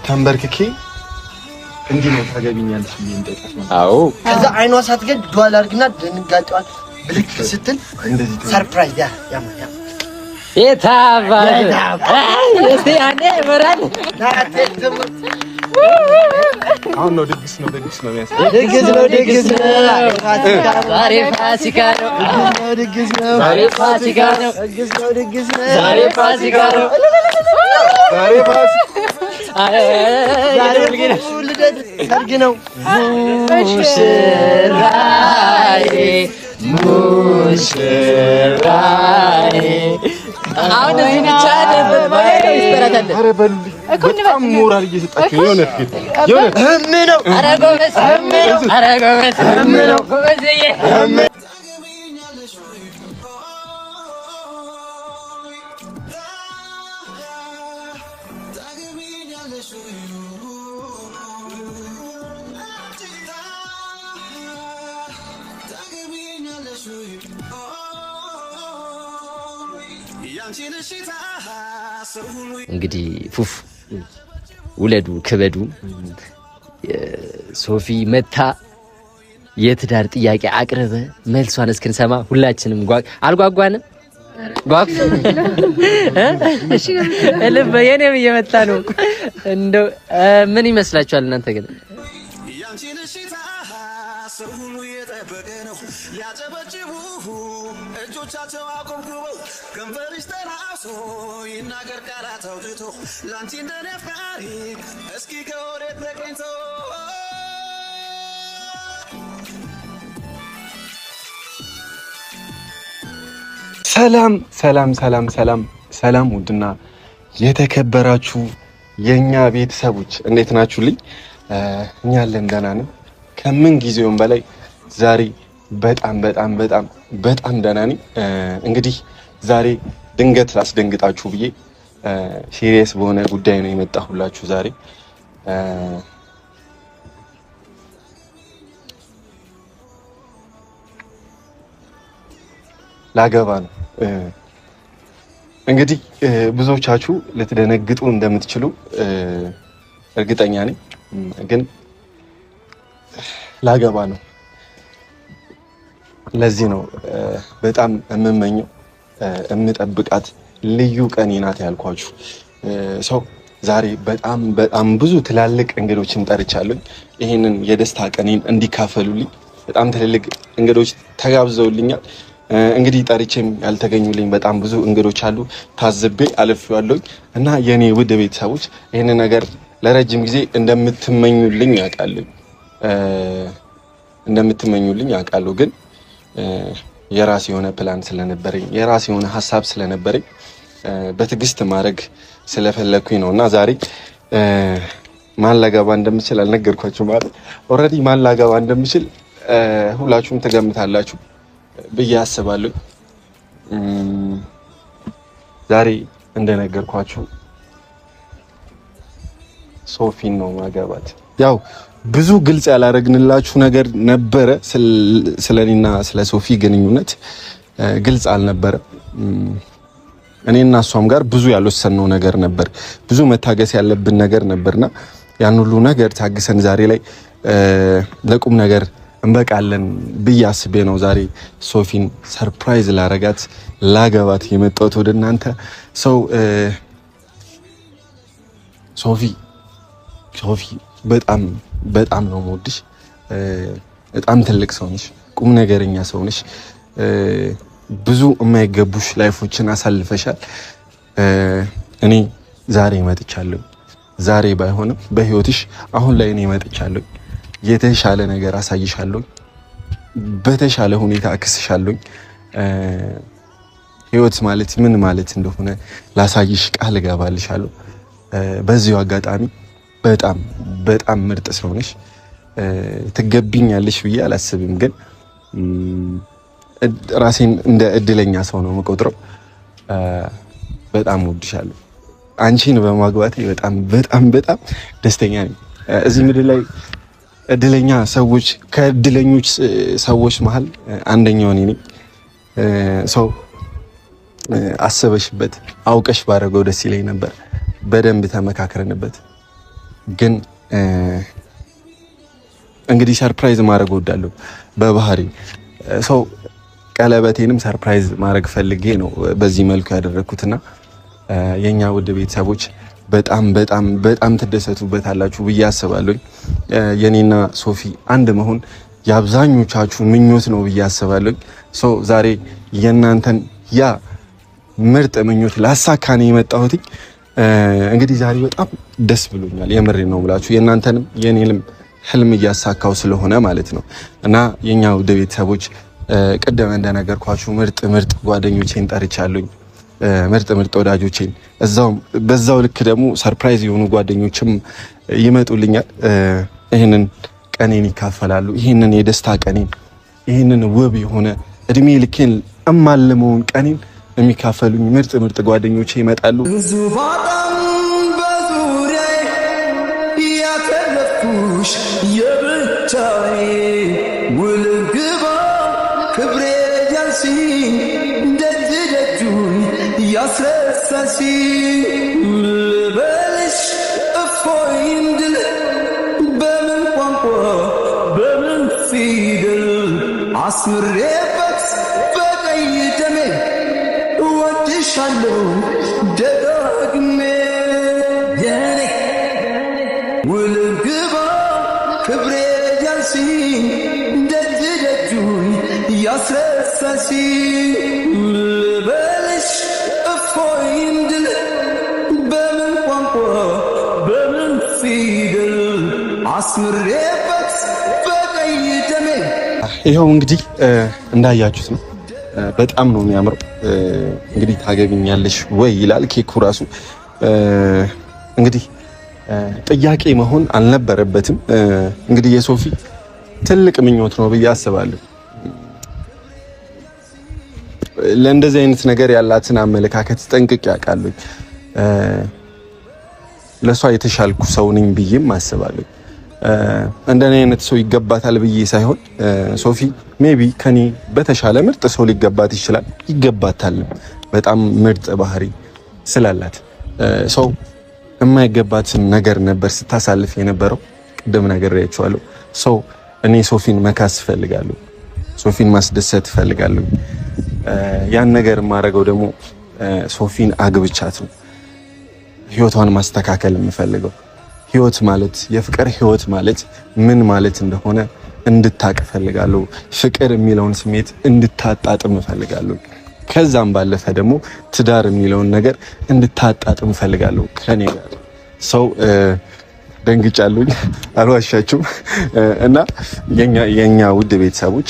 ተንበርክኬ እንዲህ ነው ታገቢኛለሽ ብዬ እንጠይቃት ነው። አዎ ከዛ አይኗ ሳትገድ ዱዓል አድርግና ድንጋጤዋን ብልክ ስትል እንደዚህ ሰርፕራይዝ ያ የታባለ እስቲ አንዴ ወራል አሁን ነው ድግስ ነው የሚያስፈልግ ድግስ ነው ዛሬ ፋሲካ ነው ድግስ ነው ዛሬ ፋሲካ ነው ድግስ ነው ዛሬ ፋሲካ ነው ዛሬ ልደት ሰርግ ነው ሙሽራዬ አሁን እዚህ ብቻ አይደለም ማለት ይስተራታል። ኧረ በሉልኝ በጣም ሞራል እየሰጣችሁ የሆነ ነው። ኧረ ጎበዝ ነው ጎበዝዬ እንግዲህ ፉፍ ውለዱ ክበዱ ሶፊ መታ የትዳር ጥያቄ አቅርበ መልሷን እስክንሰማ ሁላችንም አልጓጓንም። እሺ ልብ የኔም እየመጣ ነው። እንደው ምን ይመስላችኋል እናንተ ግን? እጆቻቸው አቆምኩበው ከንፈርሽ ተላብሶ ይናገር ቃላት አውጥቶ ላንቺ እንደኔ አፍቃሪ እስኪ ከወዴት ተገኝቶ ሰላም ውድና የተከበራችሁ የኛ ቤተሰቦች እንዴት ናችሁልኝ? እኛ አለን ደህና ነን። ከምን ጊዜውም በላይ ዛሬ በጣም ደህና ነኝ። እንግዲህ ዛሬ ድንገት ላስደንግጣችሁ ብዬ ሲሪየስ በሆነ ጉዳይ ነው የመጣሁላችሁ። ዛሬ ላገባ ነው። እንግዲህ ብዙዎቻችሁ ልትደነግጡ እንደምትችሉ እርግጠኛ ነኝ። ግን ላገባ ነው። ለዚህ ነው በጣም የምመኘው የምጠብቃት ልዩ ቀኔ ናት ያልኳችሁ። ሰው ዛሬ በጣም ብዙ ትላልቅ እንግዶችን ጠርቻለሁ። ይሄንን የደስታ ቀኔን እንዲካፈሉልኝ በጣም ትልልቅ እንግዶች ተጋብዘውልኛል። እንግዲህ ጠርቼም ያልተገኙልኝ በጣም ብዙ እንግዶች አሉ። ታዝቤ አልፌዋለሁ እና የኔ ውድ ቤተሰቦች ይሄንን ነገር ለረጅም ጊዜ እንደምትመኙልኝ አውቃለሁ። ግን የራሴ የሆነ ፕላን ስለነበረኝ የራሴ የሆነ ሀሳብ ስለነበረኝ በትዕግስት ማድረግ ስለፈለኩኝ ነውና ዛሬ ማን ላገባ እንደምችል አልነገርኳችሁም ማለት ኦልሬዲ ማን ላገባ እንደምችል ሁላችሁም ትገምታላችሁ ብዬ አስባለሁ። ዛሬ እንደነገርኳችሁ ሶፊን ነው ማገባት። ያው ብዙ ግልጽ ያላረግንላችሁ ነገር ነበረ። ስለኔና ስለ ሶፊ ግንኙነት ግልጽ አልነበረ። እኔና እሷም ጋር ብዙ ያልወሰንነው ነገር ነበር። ብዙ መታገስ ያለብን ነገር ነበርና ያን ሁሉ ነገር ታግሰን ዛሬ ላይ ለቁም ነገር እንበቃለን ብዬ አስቤ ነው ዛሬ ሶፊን ሰርፕራይዝ ላረጋት ላገባት የመጣሁት ወደ እናንተ። ሶፊ በጣም ነው የምወድሽ። በጣም ትልቅ ሰው ነሽ፣ ቁም ነገረኛ ሰው ነሽ። ብዙ የማይገቡሽ ላይፎችን አሳልፈሻል። እኔ ዛሬ መጥቻለሁ። ዛሬ ባይሆንም በህይወትሽ አሁን ላይ እኔ መጥቻለሁ። የተሻለ ነገር አሳይሻለሁ፣ በተሻለ ሁኔታ አክስሻለሁ። ህይወት ማለት ምን ማለት እንደሆነ ላሳይሽ ቃል እገባልሻለሁ። በዚሁ አጋጣሚ በጣም ምርጥ ሰው ነሽ። ትገቢኛለሽ ብዬ አላስብም፣ ግን ራሴን እንደ እድለኛ ሰው ነው የምቆጥረው። በጣም ወድሻለሁ። አንቺን በማግባቴ በጣም ደስተኛ ነኝ። እዚህ ምድር ላይ እድለኛ ሰዎች ከእድለኞች ሰዎች መሃል አንደኛው እኔ ነኝ። ሰው አስበሽበት አውቀሽ ባደረገው ደስ ይለኝ ነበር። በደንብ ተመካክረንበት ግን እንግዲህ ሰርፕራይዝ ማድረግ እወዳለሁ በባህሪ ሰው ቀለበቴንም ሰርፕራይዝ ማድረግ ፈልጌ ነው በዚህ መልኩ ያደረኩትና የኛ ውድ ቤተሰቦች በጣም በጣም በጣም ትደሰቱበታላችሁ ብዬ አስባለሁ። የኔና ሶፊ አንድ መሆን የአብዛኞቻችሁ ምኞት ነው ብዬ አስባለሁ። ዛሬ የእናንተን ያ ምርጥ ምኞት ላሳካኔ የመጣሁት እንግዲህ ዛሬ በጣም ደስ ብሎኛል። የምሬ ነው ብላችሁ የእናንተንም የኔንም ህልም እያሳካው ስለሆነ ማለት ነው። እና የኛ ውድ ቤተሰቦች ቀደም እንደነገርኳችሁ ምርጥ ምርጥ ጓደኞቼን ጠርቻለሁኝ። ምርጥ ምርጥ ወዳጆቼን በዛው ልክ ደግሞ ሰርፕራይዝ የሆኑ ጓደኞችም ይመጡልኛል። ይሄንን ቀኔን ይካፈላሉ። ይሄንን የደስታ ቀኔን ይሄንን ውብ የሆነ እድሜ ልኬን እማልመውን ቀኔን የሚካፈሉኝ ምርጥ ምርጥ ጓደኞቼ ይመጣሉ። የብቻዬ ውልግባ ክብሬ ያንሲ ደጅ ደጁን ያስረሳሲ ልበልሽ እፎይ እንድል በምን ቋንቋ በምን ፊደል አስምሬበት በቀይ ደሜ እወድሻለሁ ደጋግሜ የኔ ውልግባ ክብሬ ያንሲ ደጅ ደጁን ያስረሳሲ ልበልሽ እፎይ እንድል በምን ቋንቋ በምን ፊደል አስምሬበት በቀይ ደሜ። ይኸው እንግዲህ እንዳያችሁት ነው። በጣም ነው የሚያምረው። እንግዲህ ታገቢኛለሽ ወይ ይላል ኬኩ ራሱ እንግዲህ ጥያቄ መሆን አልነበረበትም። እንግዲህ የሶፊ ትልቅ ምኞት ነው ብዬ አስባለሁ። ለእንደዚህ አይነት ነገር ያላትን አመለካከት ጠንቅቄ ያውቃለሁ። ለሷ የተሻልኩ ሰው ነኝ ብዬም አስባለሁ። እንደኔ አይነት ሰው ይገባታል ብዬ ሳይሆን ሶፊ ሜቢ ከኔ በተሻለ ምርጥ ሰው ሊገባት ይችላል፣ ይገባታል። በጣም ምርጥ ባህሪ ስላላት ሰው የማይገባትን ነገር ነበር ስታሳልፍ የነበረው። ቅድም ነገር ያያችኋለሁ። ሰው እኔ ሶፊን መካስ ፈልጋለሁ፣ ሶፊን ማስደሰት ፈልጋለሁ። ያን ነገር የማደርገው ደግሞ ሶፊን አግብቻት ነው። ህይወቷን ማስተካከል የምፈልገው ህይወት ማለት የፍቅር ህይወት ማለት ምን ማለት እንደሆነ እንድታቅ ፈልጋለሁ። ፍቅር የሚለውን ስሜት እንድታጣጥም ፈልጋለሁ። ከዛም ባለፈ ደግሞ ትዳር የሚለውን ነገር እንድታጣጥም ፈልጋለሁ ከኔ ጋር። ሰው ደንግጫለሁኝ አልዋሻችሁም። እና የኛ ውድ ቤተሰቦች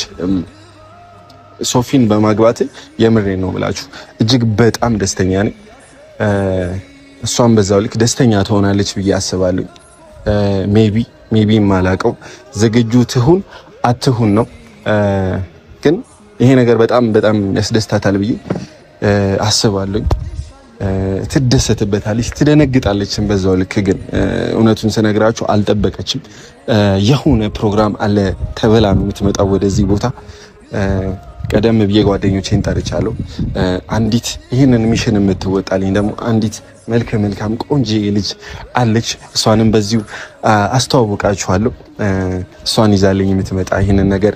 ሶፊን በማግባት የምሬን ነው ብላችሁ እጅግ በጣም ደስተኛ ነኝ። እሷም በዛው ልክ ደስተኛ ትሆናለች ብዬ አስባለሁ። ሜቢ ማላቀው ዝግጁ ትሁን አትሁን ነው፣ ግን ይሄ ነገር በጣም በጣም ያስደስታታል ብዬ አስባለሁ። ትደሰትበታለች፣ ትደነግጣለችም በዛው ልክ። ግን እውነቱን ስነግራችሁ አልጠበቀችም። የሆነ ፕሮግራም አለ ተብላ ነው የምትመጣው ወደዚህ ቦታ። ቀደም ብዬ ጓደኞቼን ጠርቻለሁ። አንዲት ይህንን ሚሽን የምትወጣልኝ ደግሞ አንዲት መልካም ቆንጆ ልጅ አለች። እሷንም በዚሁ አስተዋውቃችኋለሁ። እሷን ይዛልኝ የምትመጣ ይህንን ነገር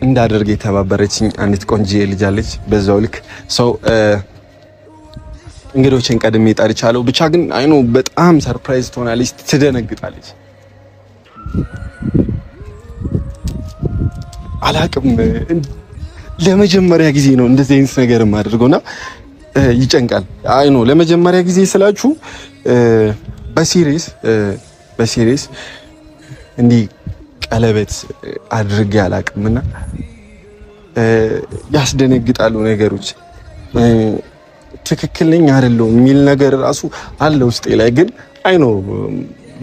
እንዳደርግ የተባበረችኝ አንዲት ቆንጆ ልጅ አለች። በዛው ልክ ሰው እንግዶችን ቀድሜ ጠርቻለሁ። ብቻ ግን አይኖ በጣም ሰርፕራይዝ ትሆናለች፣ ትደነግጣለች። አላቅም ለመጀመሪያ ጊዜ ነው እንደዚህ አይነት ነገር የማደርገውና ይጨንቃል። አይኖ ለመጀመሪያ ጊዜ ስላችሁ በሲሪየስ እንዲህ ቀለበት አድርጌ አላቅምና ያስደነግጣሉ ነገሮች። ትክክል ነኝ አይደለም የሚል ነገር ራሱ አለ ውስጤ ላይ። ግን አይኖ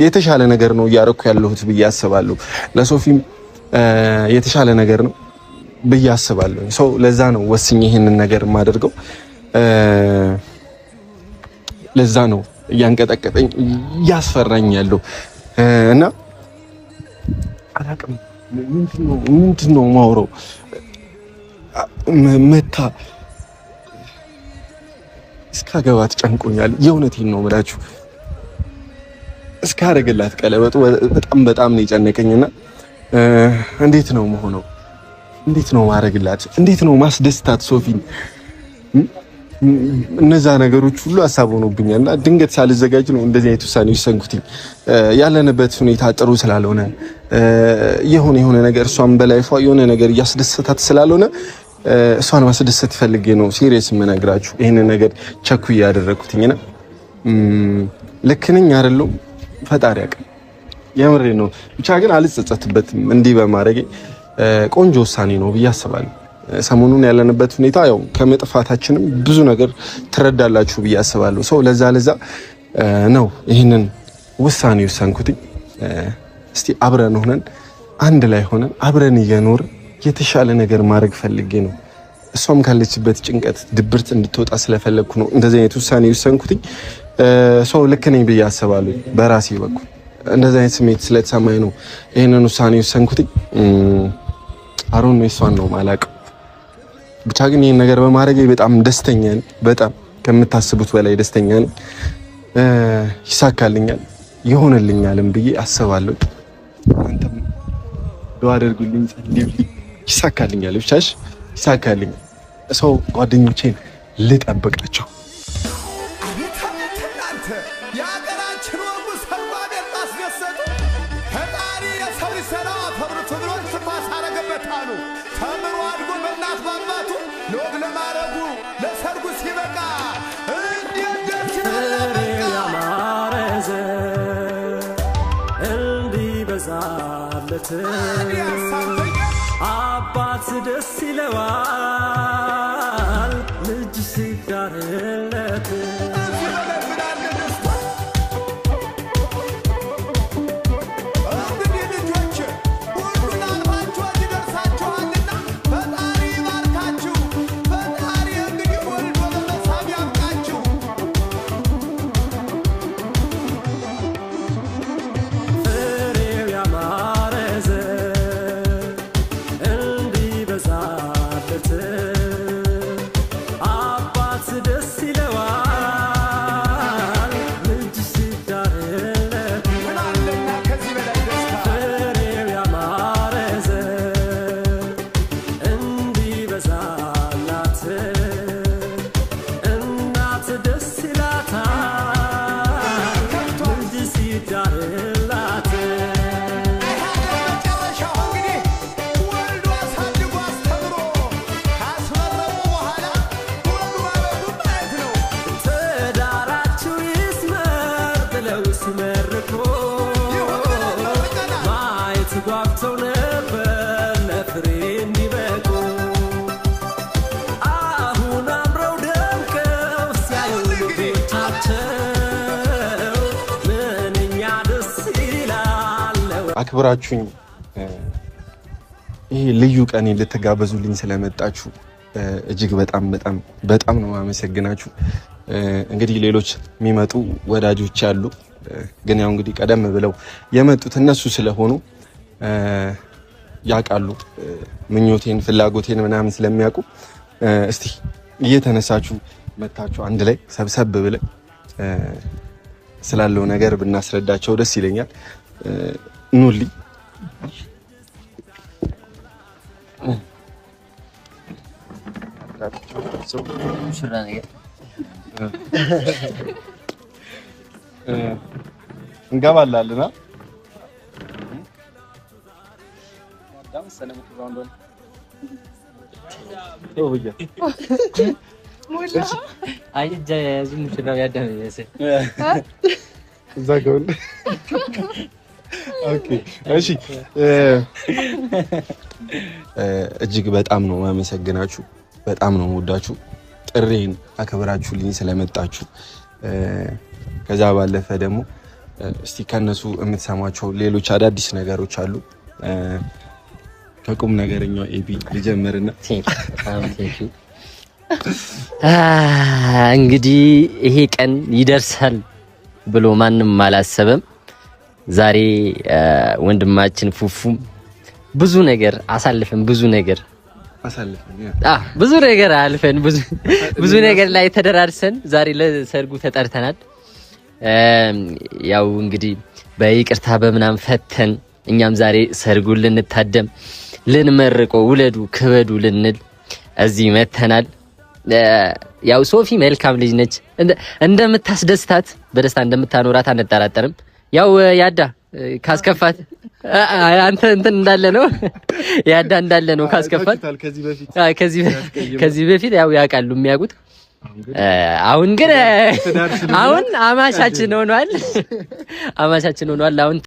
የተሻለ ነገር ነው እያደረኩ ያለሁት ብዬ አስባለሁ። ለሶፊም የተሻለ ነገር ነው ብዬ አስባለሁ። ሰው ለዛ ነው ወስኜ ይሄንን ነገር የማደርገው። ለዛ ነው እያንቀጠቀጠኝ እያስፈራኝ ያለው እና አላቅም ምንድነው ማውራው መታ እስካገባት ጨንቆኛል። የእውነቴን ነው የምላችሁ። እስካደረግላት ቀለበጡ በጣም ነው የጨነቀኝና እንዴት ነው መሆነው? እንዴት ነው ማድረግላት? እንዴት ነው ማስደስታት ሶፊን? እነዛ ነገሮች ሁሉ ሀሳብ ሆኖብኛልና ድንገት ሳልዘጋጅ ነው እንደዚህ አይነት ውሳኔ ወሰንኩት። ያለንበት ሁኔታ ጥሩ ስላልሆነ የሆነ ነገር እሷን በላይፏ የሆነ ነገር እያስደሰታት ስላልሆነ እሷን ማስደሰት ፈልጌ ነው ሲሪየስ የምነግራችሁ ይሄንን ነገር ቸኩ ያደረኩትኝና ልክ ነኝ አይደለም? ፈጣሪ ያውቃል። የምሬ ነው። ብቻ ግን አልጸጸትበትም እንዲህ በማድረጌ ቆንጆ ውሳኔ ነው ብዬ አስባለሁ። ሰሞኑን ያለንበት ሁኔታ ያው ከመጥፋታችንም ብዙ ነገር ትረዳላችሁ ብዬ አስባለሁ። ሰው ለዛ ነው ይህንን ውሳኔ ወሰንኩት። እስቲ አብረን ሆነን አንድ ላይ ሆነን አብረን እየኖር የተሻለ ነገር ማድረግ ፈልጌ ነው። እሷም ካለችበት ጭንቀት ድብርት እንድትወጣ ስለፈለግኩ ነው እንደዚህ አይነት ውሳኔ ወሰንኩት። ሰው ልክ ነኝ ብዬ አስባለሁ። በራሴ በኩል እንደዚህ አይነት ስሜት ስለተሰማኝ ነው ይሄንን ውሳኔ ወሰንኩት። አሮን ነው እሷን ነው ማላቀው። ብቻ ግን ይሄን ነገር በማድረጌ በጣም ደስተኛ ነኝ። በጣም ከምታስቡት በላይ ደስተኛ ነኝ። ይሳካልኛል ይሆንልኛልም ብዬ አስባለሁ። አንተም ዱአ አድርጉልኝ፣ ጸልዩልኝ። ይሳካልኛል፣ ብቻሽ ይሳካልኝ። ሰው ጓደኞቼን ልጠብቃቸው። አባት ደስ ይለዋል ልጅ ሲዳርለት አክብራችሁኝ ይሄ ልዩ ቀን ልትጋበዙልኝ ስለመጣችሁ እጅግ በጣም ነው አመሰግናችሁ። እንግዲህ ሌሎች የሚመጡ ወዳጆች አሉ፣ ግን ያው እንግዲህ ቀደም ብለው የመጡት እነሱ ስለሆኑ ያውቃሉ ምኞቴን ፍላጎቴን ምናምን ስለሚያውቁ እስቲ እየተነሳችሁ መታችሁ አንድ ላይ ሰብሰብ ብለን ስላለው ነገር ብናስረዳቸው ደስ ይለኛል። ኑልኝ እንገባላልና እጅግ በጣም ነው ማመሰግናችሁ፣ በጣም ነው ወዳችሁ፣ ጥሬን አከብራችሁልኝ ስለመጣችሁ። ከዛ ባለፈ ደግሞ እስቲ ከነሱ የምትሰማቸው ሌሎች አዳዲስ ነገሮች አሉ። ከቁም ነገረኛው ኤቢ ልጀምርና እንግዲህ ይሄ ቀን ይደርሳል ብሎ ማንም አላሰበም። ዛሬ ወንድማችን ፉፉም ብዙ ነገር አሳልፈን ብዙ ነገር አልፈን ብዙ ነገር ላይ ተደራርሰን ዛሬ ለሰርጉ ተጠርተናል። ያው እንግዲህ በይቅርታ በምናም ፈተን እኛም ዛሬ ሰርጉን ልንታደም ልንመርቆ ውለዱ ክበዱ ልንል እዚህ መተናል። ያው ሶፊ መልካም ልጅ ነች። እንደምታስደስታት በደስታ እንደምታኖራት አንጠራጠርም። ያው ያዳ ካስከፋት አንተ እንትን እንዳለ ነው ያዳ እንዳለ ነው ካስከፋት ከዚህ በፊት ያው ያውቃሉ የሚያውቁት። አሁን ግን አሁን አማቻችን ሆኗል። አሁን